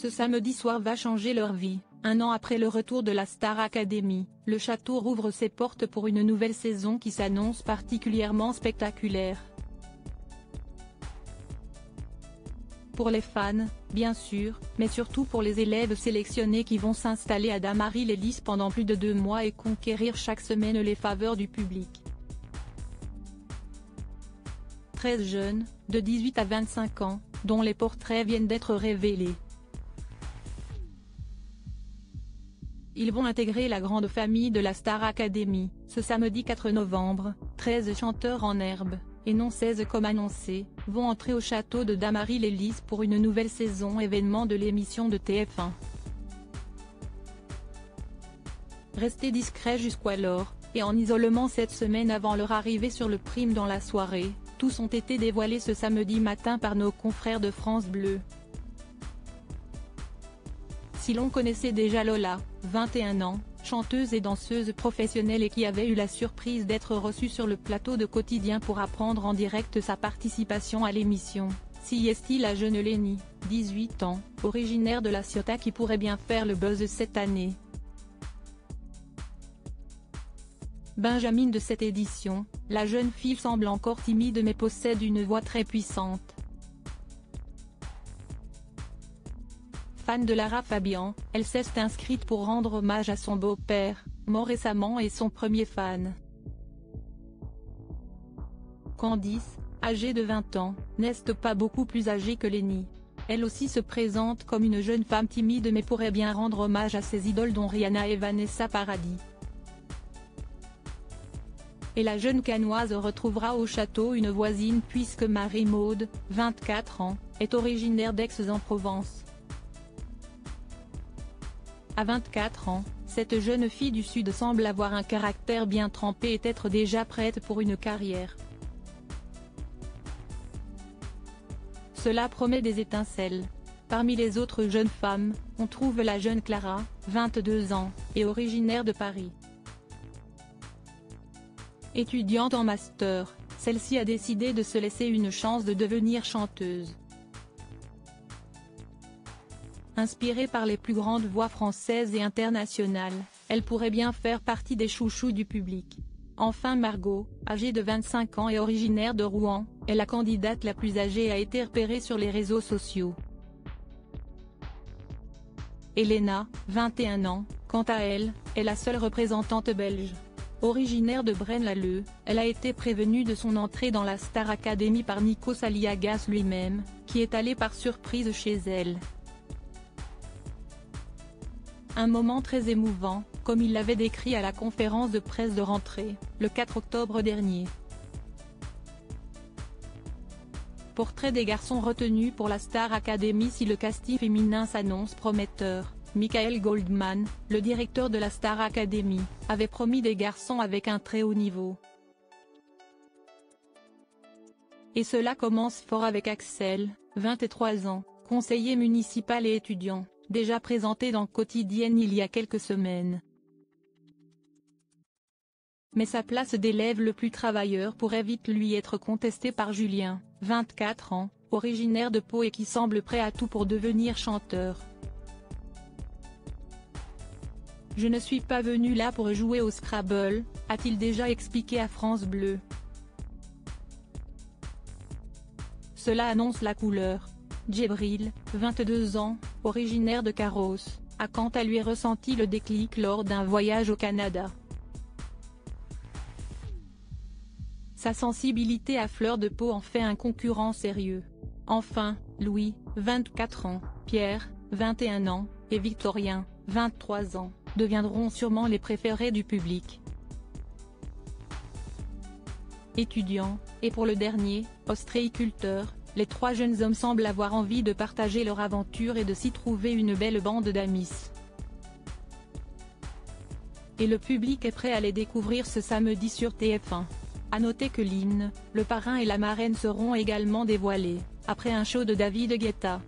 Ce samedi soir va changer leur vie. Un an après le retour de la Star Academy, le château rouvre ses portes pour une nouvelle saison qui s'annonce particulièrement spectaculaire. Pour les fans, bien sûr, mais surtout pour les élèves sélectionnés qui vont s'installer à Damary-les-Lys pendant plus de 2 mois et conquérir chaque semaine les faveurs du public. 13 jeunes, de 18 à 25 ans, dont les portraits viennent d'être révélés. Ils vont intégrer la grande famille de la Star Academy, ce samedi 4 novembre, 13 chanteurs en herbe, et non 16 comme annoncé, vont entrer au château de Damary-les-Lys pour une nouvelle saison événement de l'émission de TF1. Restés discrets jusqu'alors, et en isolement cette semaine avant leur arrivée sur le prime dans la soirée, tous ont été dévoilés ce samedi matin par nos confrères de France Bleu. Si l'on connaissait déjà Lola, 21 ans, chanteuse et danseuse professionnelle et qui avait eu la surprise d'être reçue sur le plateau de Quotidien pour apprendre en direct sa participation à l'émission, s'y est-il la jeune Lenny, 18 ans, originaire de La Ciotat qui pourrait bien faire le buzz cette année. Benjamin de cette édition, la jeune fille semble encore timide mais possède une voix très puissante. Fan de Lara Fabian, elle s'est inscrite pour rendre hommage à son beau-père, mort récemment et son premier fan. Candice, âgée de 20 ans, n'est pas beaucoup plus âgée que Lenny. Elle aussi se présente comme une jeune femme timide mais pourrait bien rendre hommage à ses idoles dont Rihanna et Vanessa Paradis. Et la jeune Canoise retrouvera au château une voisine puisque Marie-Maude, 24 ans, est originaire d'Aix-en-Provence. À 24 ans, cette jeune fille du Sud semble avoir un caractère bien trempé et être déjà prête pour une carrière. Cela promet des étincelles. Parmi les autres jeunes femmes, on trouve la jeune Clara, 22 ans, et originaire de Paris. Étudiante en master, celle-ci a décidé de se laisser une chance de devenir chanteuse. Inspirée par les plus grandes voix françaises et internationales, elle pourrait bien faire partie des chouchous du public. Enfin Margot, âgée de 25 ans et originaire de Rouen, est la candidate la plus âgée à être repérée sur les réseaux sociaux. Elena, 21 ans, quant à elle, est la seule représentante belge. Originaire de Braine-l'Alleud, elle a été prévenue de son entrée dans la Star Academy par Nikos Aliagas lui-même, qui est allé par surprise chez elle. Un moment très émouvant, comme il l'avait décrit à la conférence de presse de rentrée, le 4 octobre dernier. Portrait des garçons retenus pour la Star Academy. Si le casting féminin s'annonce prometteur, Michael Goldman, le directeur de la Star Academy, avait promis des garçons avec un très haut niveau. Et cela commence fort avec Axel, 23 ans, conseiller municipal et étudiant, déjà présenté dans Quotidienne il y a quelques semaines. Mais sa place d'élève le plus travailleur pourrait vite lui être contestée par Julien, 24 ans, originaire de Pau et qui semble prêt à tout pour devenir chanteur. « Je ne suis pas venu là pour jouer au Scrabble », a-t-il déjà expliqué à France Bleu. Cela annonce la couleur. Djibril, 22 ans, originaire de Carros, a quant à lui ressenti le déclic lors d'un voyage au Canada. Sa sensibilité à fleur de peau en fait un concurrent sérieux. Enfin, Louis, 24 ans, Pierre, 21 ans, et Victorien, 23 ans, deviendront sûrement les préférés du public. Étudiants, et pour le dernier, ostréiculteur, les 3 jeunes hommes semblent avoir envie de partager leur aventure et de s'y trouver une belle bande d'amis. Et le public est prêt à les découvrir ce samedi sur TF1. À noter que l'hymne, le parrain et la marraine seront également dévoilés, après un show de David Guetta.